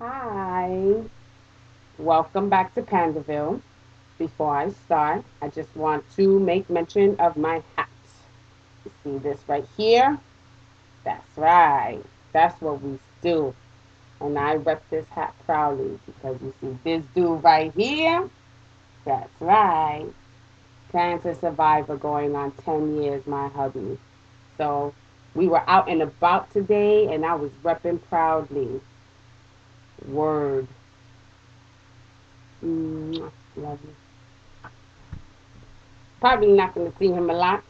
Hi, welcome back to Pandaville. Before I start, I just want to make mention of my hats. You see this right here? That's right. That's what we do. And I rep this hat proudly because you see this dude right here? That's right. Cancer survivor going on 10 years, my hubby. So we were out and about today and I was repping proudly. Word. Love you. Probably not going to see him a lot.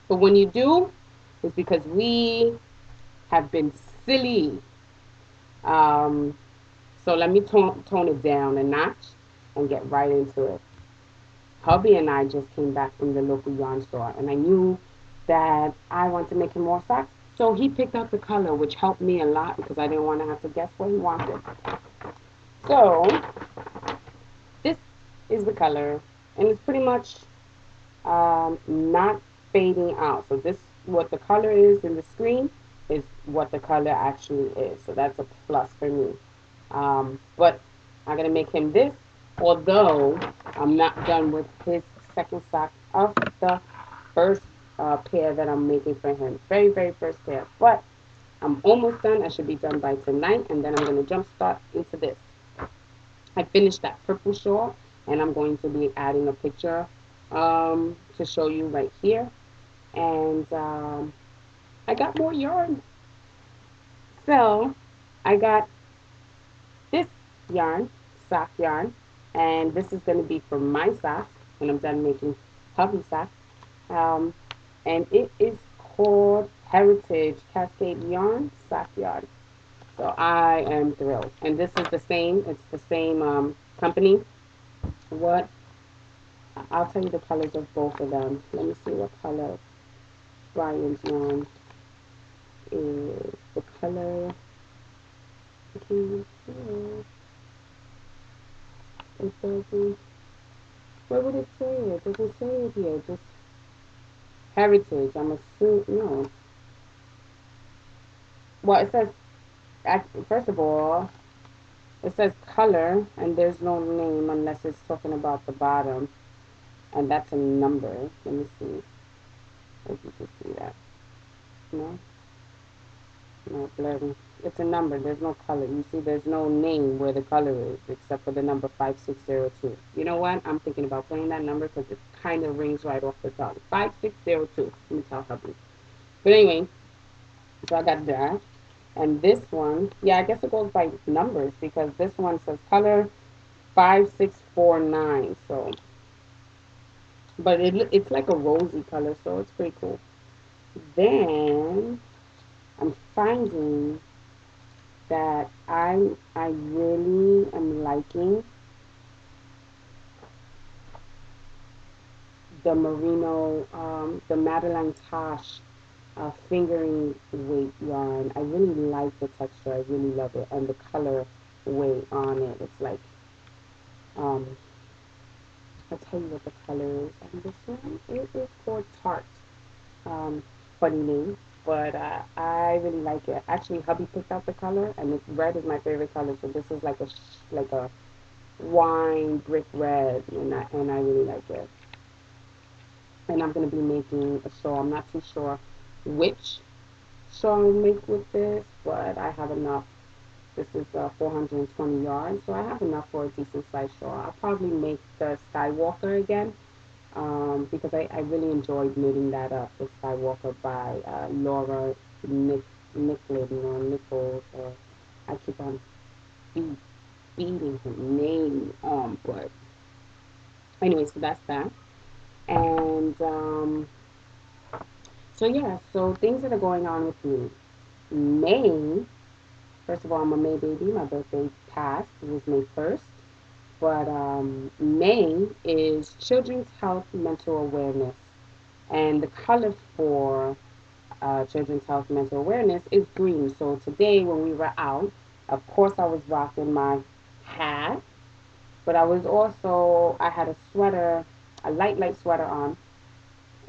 But when you do, it's because we have been silly. Um, so let me tone it down a notch and get right into it. Hubby and I just came back from the local yarn store, and I knew that I want to make him more socks. So he picked out the color, which helped me a lot because I didn't want to have to guess what he wanted. So this is the color, and it's pretty much not fading out. So this, what the color is in the screen, is what the color actually is. So that's a plus for me. But I'm gonna make him this, although I'm not done with his second sock of the first pair that I'm making for him. Very, very first pair. But I'm almost done. I should be done by tonight, and then I'm gonna jump start into this. I finished that purple shawl, and I'm going to be adding a picture to show you right here. And I got more yarn. So I got this yarn, sock yarn, and this is going to be for my socks when I'm done making hubby socks. Um, and it is called Heritage Cascade Yarn Sock Yarn. So I am thrilled. And this is the same, it's the same company. What I'll tell you the colors of both of them. Let me see what color Brian's yarn is. The color, can you see? It doesn't, where would it say it? Does it say it here? Just heritage. I'm assuming, no. Well, it says, first of all, it says color, and there's no name unless it's talking about the bottom, and that's a number. Let me see if you can see that. No? No, blurry. It's a number. There's no color. You see, there's no name where the color is except for the number 5602. You know what? I'm thinking about playing that number because it kind of rings right off the tongue. 5602. Let me tell hubby. But anyway, so I got that. And this one, yeah, I guess it goes by numbers because this one says color 5649. So, but it's like a rosy color, so it's pretty cool. Then I'm finding that I really am liking the merino, the Madeline Tosh fingering weight yarn. I really like the texture. I really love it, and the color weight on it. It's like um, I'll tell you what the color is on this one. It is called Tart. Funny name, but I really like it. Actually, hubby picked out the color, and red is my favorite color. So this is like a wine brick red, and I really like it. And I'm gonna be making a shawl. I'm not too sure which shawl I'll make with this, but I have enough. This is 420 yards, so I have enough for a decent size shawl. I'll probably make the Skywalker again because I really enjoyed knitting that up. The Skywalker by Laura Nicklin or Nichols, or I keep on beat, beating her name on, but anyway, so that's that. And so yeah, so things that are going on with me. May, first of all, I'm a May baby. My birthday passed. It was May 1st. But May is Children's Health Mental Awareness. And the color for Children's Health Mental Awareness is green. So today when we were out, of course I was rocking my hat, but I had a sweater, a light sweater on,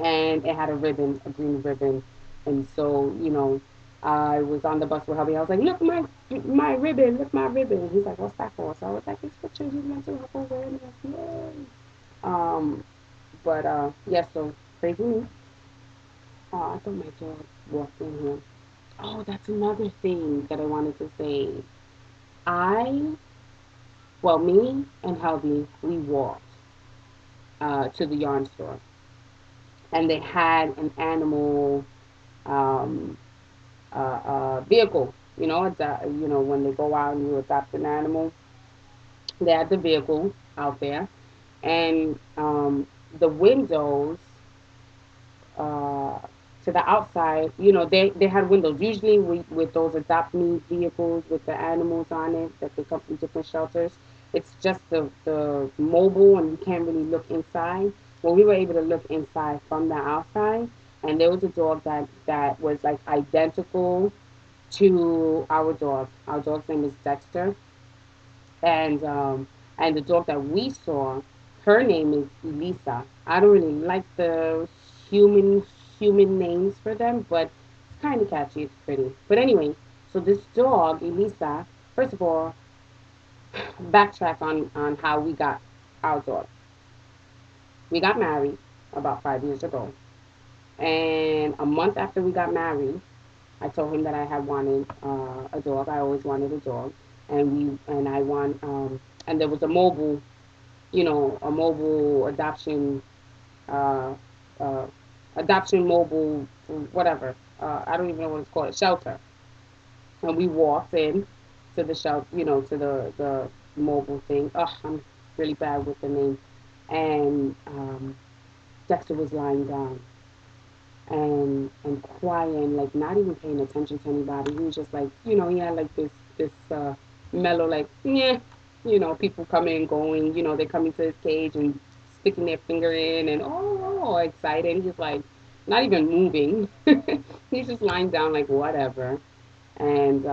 and it had a ribbon, a green ribbon. And so, I was on the bus with hubby. I was like, look my ribbon, look my ribbon. And he's like, what's that for? So I was like, it's for children's mental health awareness. Yay. Um, but yes, so crazy me. Oh, I thought my dog walked in here. Oh, that's another thing that I wanted to say. I, well, me and hubby, we walked to the yarn store, and they had an animal um, vehicle. When they go out and you adopt an animal, they had the vehicle out there, and the windows uh, to the outside, they had windows. Usually, with those adopt me vehicles with the animals on it that they come from different shelters, it's just the mobile, and you can't really look inside. Well, we were able to look inside from the outside, and there was a dog that was like identical to our dog. Our dog's name is Dexter, and the dog that we saw, her name is Elisa. I don't really like the human human names for them, but it's kind of catchy. It's pretty. But anyway, so this dog, Elisa. First of all, backtrack on how we got our dog. We got married about 5 years ago, and a month after we got married, I told him that I had wanted a dog. I always wanted a dog, and I want and there was a mobile uh, uh, adoption mobile, whatever. I don't even know what it's called, a shelter. And we walked in to the shelter, to the mobile thing. Ugh, I'm really bad with the name. And Dexter was lying down and quiet, like not even paying attention to anybody. He was just like, he had like this mellow, like, yeah, people coming and going, they come into his cage and sticking their finger in and excited. He's like not even moving. He's just lying down like whatever. And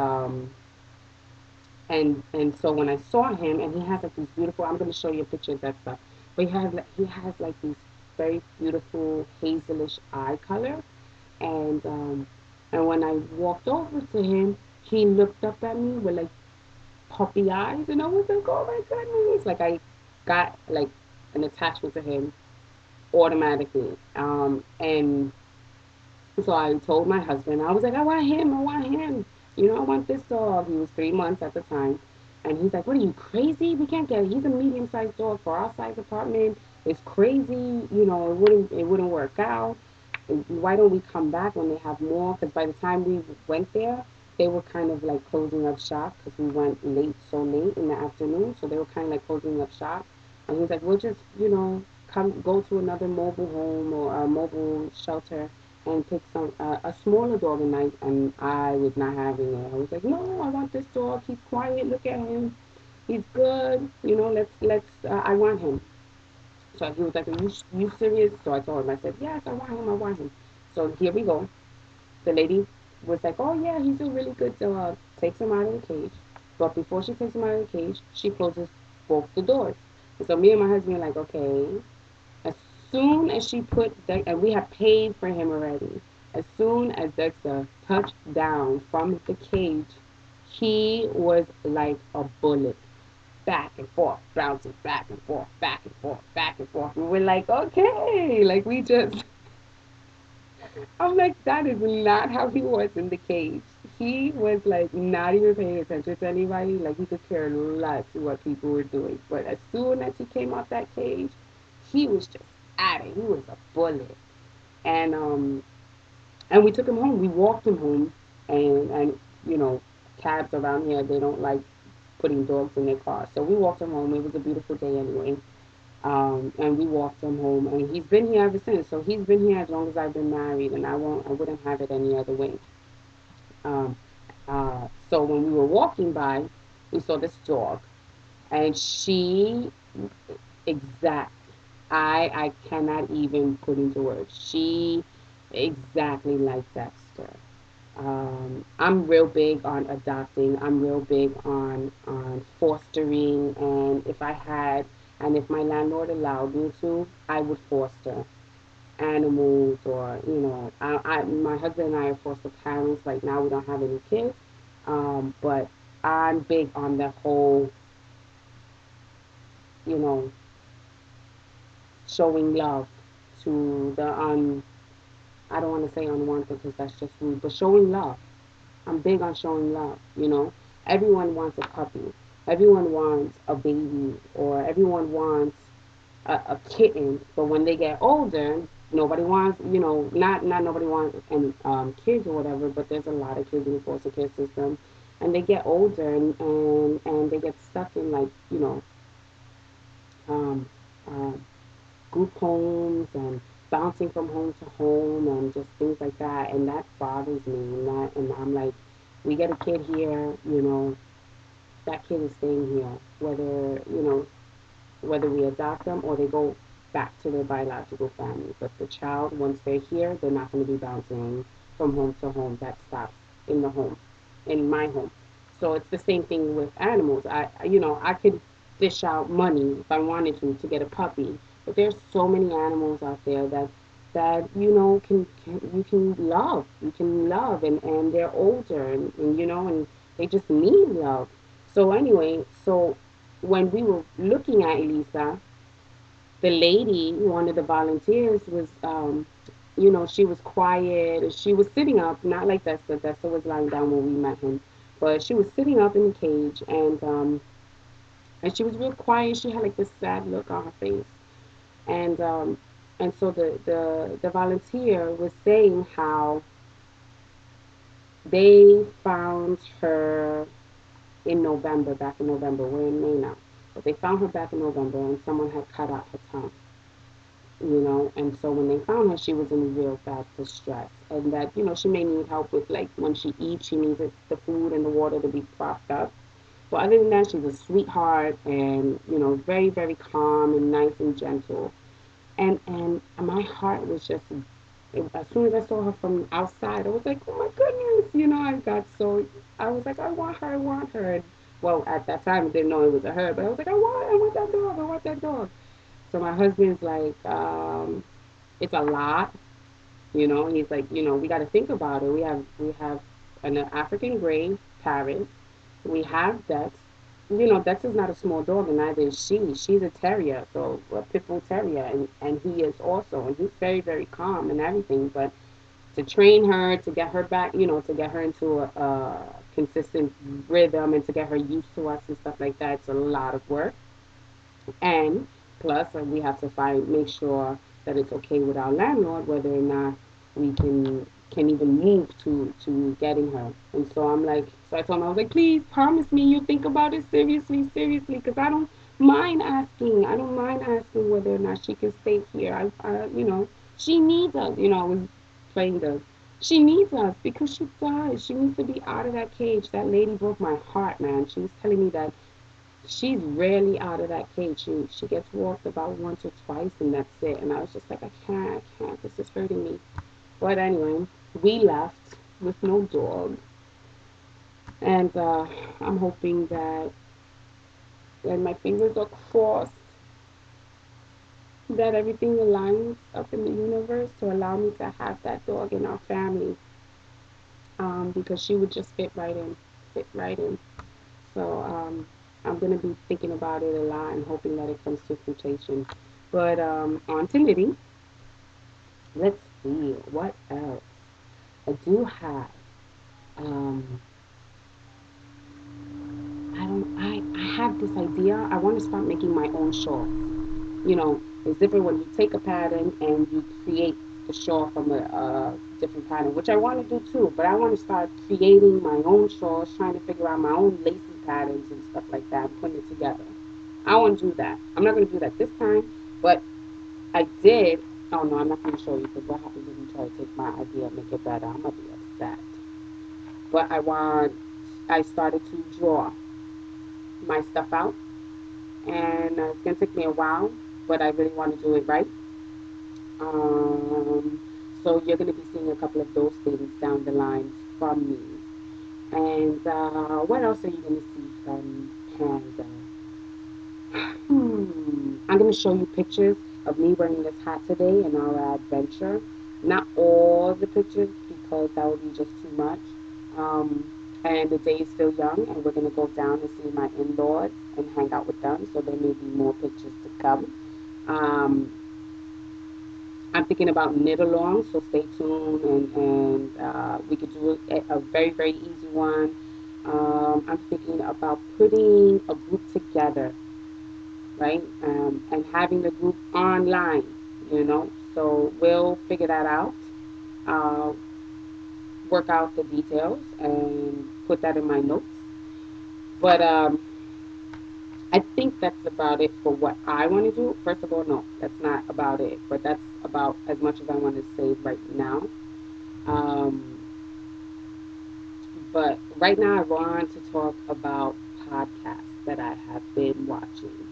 and so when I saw him, and he has like these beautiful, I'm gonna show you a picture of that stuff. But he has like these very beautiful hazelish eye color, and when I walked over to him, he looked up at me with like puppy eyes, and I was like, oh my goodness! Like I got like an attachment to him automatically. And so I told my husband, I was like, I want him, I want him. I want this dog. He was 3 months at the time. And he's like, what are you, crazy? We can't get it. He's a medium sized dog for our size apartment. It's crazy. It wouldn't work out. Why don't we come back when they have more? Because by the time we went there, they were kind of like closing up shop because we went so late in the afternoon. So they were kind of like closing up shop. And he's like, we'll just, come go to another mobile home or a mobile shelter and pick a smaller dog. And I was not having it. I was like, no, I want this dog. He's quiet. Look at him. He's good. Let's. I want him. So he was like, are you serious? So I told him, I said, yes, I want him. I want him. So here we go. The lady was like, oh yeah, he's a really good dog. Takes him out of the cage. But before she takes him out of the cage, she closes both the doors. And so me and my husband are like, okay. As soon as she put and we had paid for him already. As soon as Dexter touched down from the cage, he was like a bullet, back and forth, bouncing back and forth, back and forth, back and forth. And we're like, okay, like we just, I'm like, that is not how he was in the cage. He was like not even paying attention to anybody. Like he could care less what people were doing. But as soon as he came out that cage, he was just at it. He was a bullet. And we took him home. We walked him home, and cabs around here, they don't like putting dogs in their car. So we walked him home. It was a beautiful day anyway. And we walked him home, and he's been here ever since. So he's been here as long as I've been married, and I wouldn't have it any other way. Um, so when we were walking by, we saw this dog, and she exact. I cannot even put into words. She exactly like Dexter. I'm real big on adopting. I'm real big on fostering, and if my landlord allowed me to, I would foster. animals, or my husband and I are foster parents. Right now we don't have any kids, but I'm big on the whole, you know, showing love to the I don't want to say unwanted because that's just rude, but showing love. I'm big on showing love. Everyone wants a puppy. Everyone wants a baby, or everyone wants a kitten. But when they get older, nobody wants, not nobody wants any kids or whatever. But there's a lot of kids in the foster care system, and they get older, and they get stuck in, like, um, um, group homes, and bouncing from home to home, and just things like that. And that bothers me. And I'm like, we get a kid here, that kid is staying here, whether we adopt them or they go back to their biological family. But the child, once they're here, they're not going to be bouncing from home to home. That stops in the home, in my home. So it's the same thing with animals. I could dish out money if I wanted to get a puppy, but there's so many animals out there that you can love, and they're older, and they just need love. So anyway, when we were looking at Elisa, the lady, one of the volunteers, was, she was quiet. She was sitting up, not like Dessa. Dessa was lying down when we met him, but she was sitting up in the cage, and she was real quiet. She had like this sad look on her face, and so the volunteer was saying how they found her back in November. We're in May now. But they found her back in November, and someone had cut out her tongue. And so when they found her, she was in real bad distress. And that, she may need help with, like, when she eats, she needs the food and the water to be propped up. But other than that, she's a sweetheart, and, very, very calm and nice and gentle. And my heart was just, as soon as I saw her from outside, I was like, oh my goodness, I was like, I want her. And, well, at that time, I didn't know it was a her, but I was like, I want that dog, I want that dog. So my husband's like, it's a lot, he's like, we got to think about it. We have an African gray parrot. We have Dex. Dex is not a small dog, and neither is she. She's a terrier, so a pit bull terrier, and he is also, and he's very, very calm and everything. But to train her, to get her back, to get her into a consistent rhythm, and to get her used to us and stuff like that, it's a lot of work. And plus, we have to make sure that it's okay with our landlord, whether or not we can even move to getting her. And so I told him, I was like, please promise me you think about it seriously, seriously, because I don't mind asking. I don't mind asking whether or not she can stay here. She needs us. I was playing the. She needs us because she does. She needs to be out of that cage. That lady broke my heart, man. She was telling me that she's rarely out of that cage. She gets walked about once or twice, and that's it. And I was just like, I can't. This is hurting me. But anyway, we left with no dog, and I'm hoping and my fingers are crossed, that everything aligns up in the universe to allow me to have that dog in our family, because she would just fit right in. So I'm gonna be thinking about it a lot and hoping that it comes to fruition. But on to knitting. Let's see what else. I do have. Um, I don't. I have this idea. I want to start making my own shawls. It's different when you take a pattern and you create the shawl from a different pattern, which I want to do too. But I want to start creating my own shawls, trying to figure out my own lacy patterns and stuff like that, and putting it together. I want to do that. I'm not going to do that this time, but I did. Oh no, I'm not going to show you, because what happens if you try to take my idea and make it better? I'm going to be upset. But I started to draw my stuff out, and it's going to take me a while, but I really want to do it right. Um, so you're going to be seeing a couple of those things down the line from me. And what else are you going to see from Panda? I'm going to show you pictures. of me wearing this hat today in our adventure. Not all the pictures because that would be just too much. Um, and the day is still young, and we're gonna go down and see my in-laws and hang out with them. So there may be more pictures to come. Um, I'm thinking about knit along, so stay tuned, and we could do a very very easy one. I'm thinking about putting a group together, right? And having the group online, you know. So we'll figure that out, uh, work out the details, and put that in my notes. But I think that's about it for what I want to do. First of all, no, that's not about it, but that's about as much as I want to say right now. Um, but right now, I want to talk about podcasts that I have been watching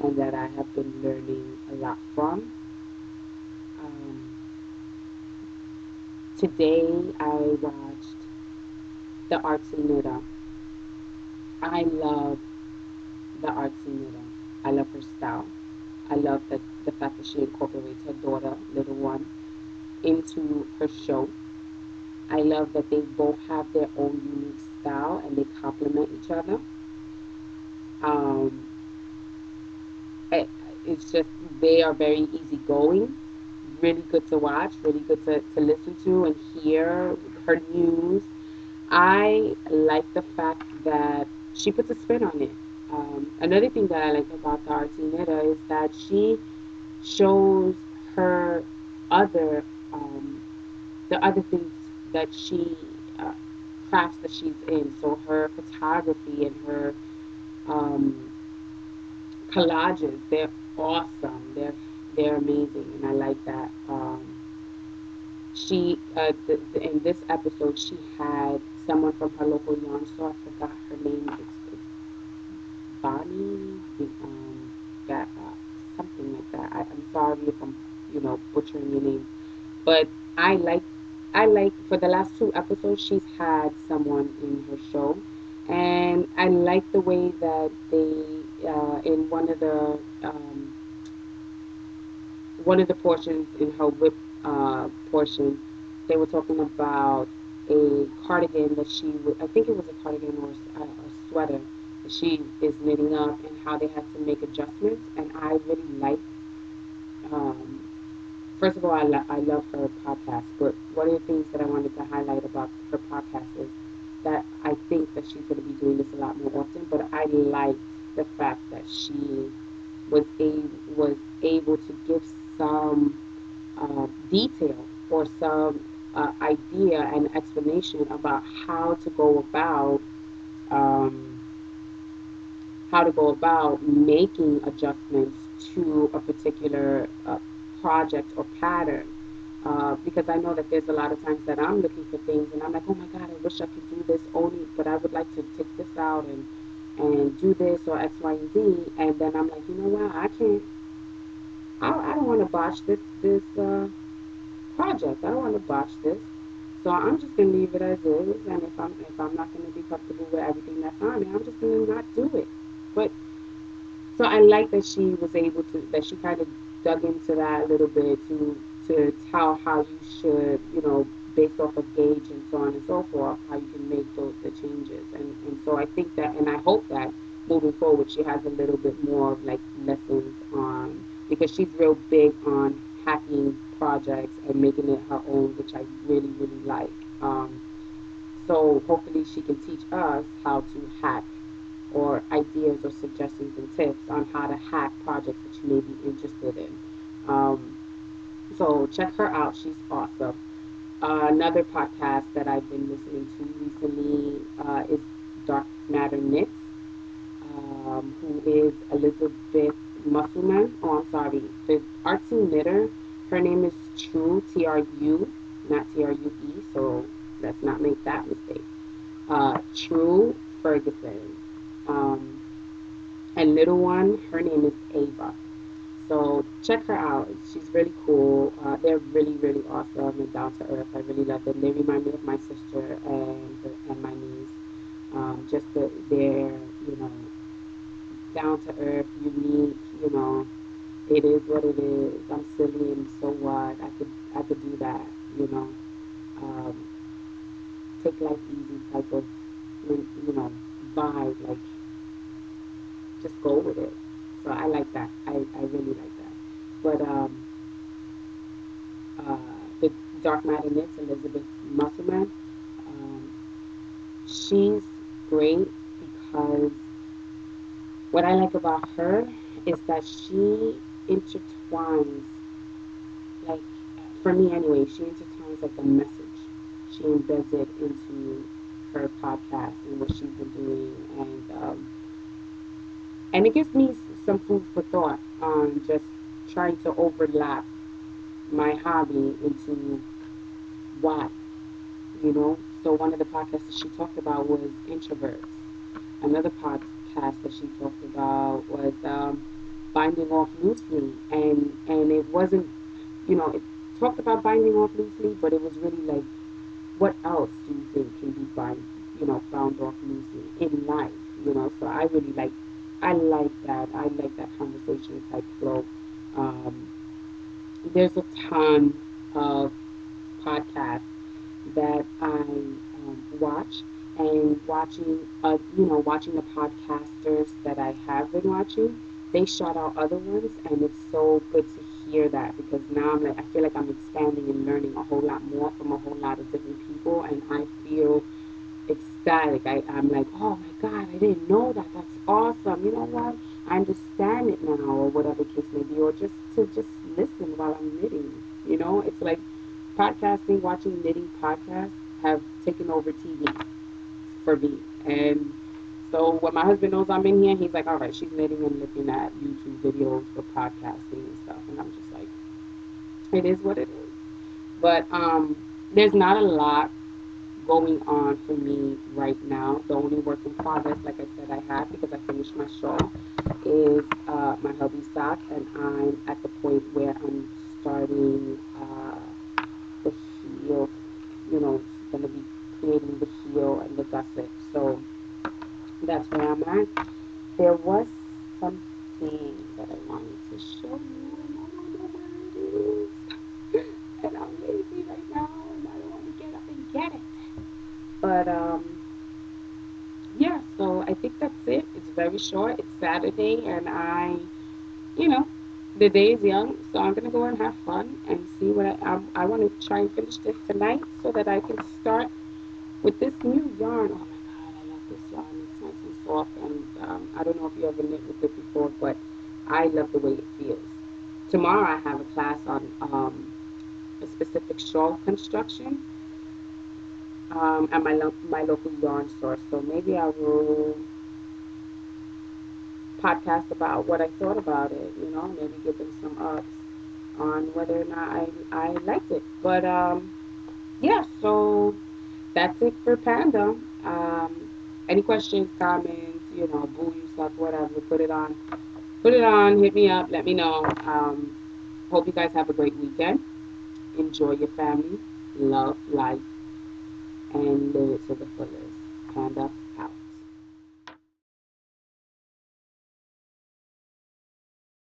and that I have been learning a lot from. Um, Today, I watched The Artsy Knitter. I love The Artsy Knitter. I love her style. I love the fact that she incorporates her daughter, little one, into her show. I love that they both have their own unique style and they complement each other. Um, it, it's just they are very easygoing, really good to watch, really good to listen to and hear her news. I like the fact that she puts a spin on it. Another thing that I like about the Artsy Knitter is that she shows her other um, the other things that she uh, crafts that she's in. So her photography and her um, collages, they're awesome. They're amazing, and I like that. In this episode, she had someone from her local yarn store. I forgot her name. It's Bonnie, that something like that. I'm sorry if I'm, butchering your name, but I like, I like for the last two episodes, she's had someone in her show, and I like the way that they, in one of the portions in her whip portion, they were talking about a cardigan that I think it was a cardigan or a sweater that she is knitting up and how they had to make adjustments. And I really like, um, first of all, I love her podcast, but one of the things that I wanted to highlight about her podcast is that I think that she's going to be doing this a lot more often, but I liked the fact that she was able to give some detail or some idea and explanation about um, how to go about making adjustments to a particular project or pattern. Because I know that there's a lot of times that I'm looking for things and I'm like, oh my God, I wish I could do this only, but I would like to take this out and do this or X, Y, and Z. And then I'm like, you know what? I can't. I don't want to botch this project. I don't want to botch this. So I'm just gonna leave it as is, and if I'm not gonna be comfortable with everything that's on it, I'm just gonna not do it. But so I like that she was able to that she kind of dug into that a little bit to tell how you should, based off of gauge and so on and so forth, how you can make the changes. And so I think that, and I hope that moving forward she has a little bit more of like lessons on, because she's real big on hacking projects and making it her own, which I really really like. So hopefully she can teach us how to hack, or ideas or suggestions and tips on how to hack projects that you may be interested in. Um, so check her out. She's awesome. Another podcast that I've been listening to recently is Darkmatterknits, who is Elizabeth Musselman. Oh, I'm sorry. The artsy knitter, her name is True, Tru, not True. So let's not make that mistake. True Ferguson. Um, and little one, her name is Ava. So check her out. She's really cool. They're really, really awesome and down to earth. I really love them. They remind me of my sister and my niece. Just they're down to earth, unique. It is what it is. I'm silly, and so what? I could do that. You know, um, take life easy type of vibe. Like just go with it. So I like that. I really like that. But uh, the Dark Matter Knits, Elizabeth Musselman, um, she's great because what I like about her is that she intertwines, like, for me anyway, she intertwines like a message. She embeds it into her podcast and what she's been doing, and it gives me some food for thought on just trying to overlap my hobby into why, you know. So one of the podcasts that she talked about was introverts. Another podcast that she talked about was binding off loosely, and it wasn't, it talked about binding off loosely, but it was really like, what else do you think can be bound off loosely in life, So I like that. I like that conversation type flow. Um, there's a ton of podcasts that I watch, and watching the podcasters that I have been watching, they shout out other ones, and it's so good to hear that because now I feel like I'm expanding and learning a whole lot more from a whole lot of different people, and I feel ecstatic. I'm like, oh my God, I didn't know that. That's awesome. You know what? I understand it now, or whatever case may be, or just to just listen while I'm knitting. It's like podcasting, watching knitting podcasts have taken over TV for me. And so when my husband knows I'm in here, he's like, all right, she's knitting and looking at YouTube videos for podcasting and stuff. And I'm just like, it is what it is. But there's not a lot going on for me right now. The only work in progress, like I said, I have because I finished my shawl, is my hubby sock, and I'm at the point where I'm starting the heel. Going to be creating the heel and the gusset. So that's where I'm at. There was something that I wanted to show you, and I don't know where it is. And I'm lazy right now, and I don't want to get up and get it. But yeah, so I think that's it. It's very short. It's Saturday, and you know, the day is young, so I'm gonna go and have fun and see what I want to try and finish this tonight so that I can start with this new yarn. Oh my God, I love this yarn. It's nice and soft, and I don't know if you ever knit with it before, but I love the way it feels. Tomorrow I have a class on a specific shawl construction at my local yarn store. So maybe I will podcast about what I thought about it. Maybe give them some ups on whether or not I liked it. But yeah, so that's it for Panda. Any questions, comments, boo you suck, whatever, put it on. Put it on, hit me up, let me know. Hope you guys have a great weekend. Enjoy your family, love life, and live it to the fullest. Panda.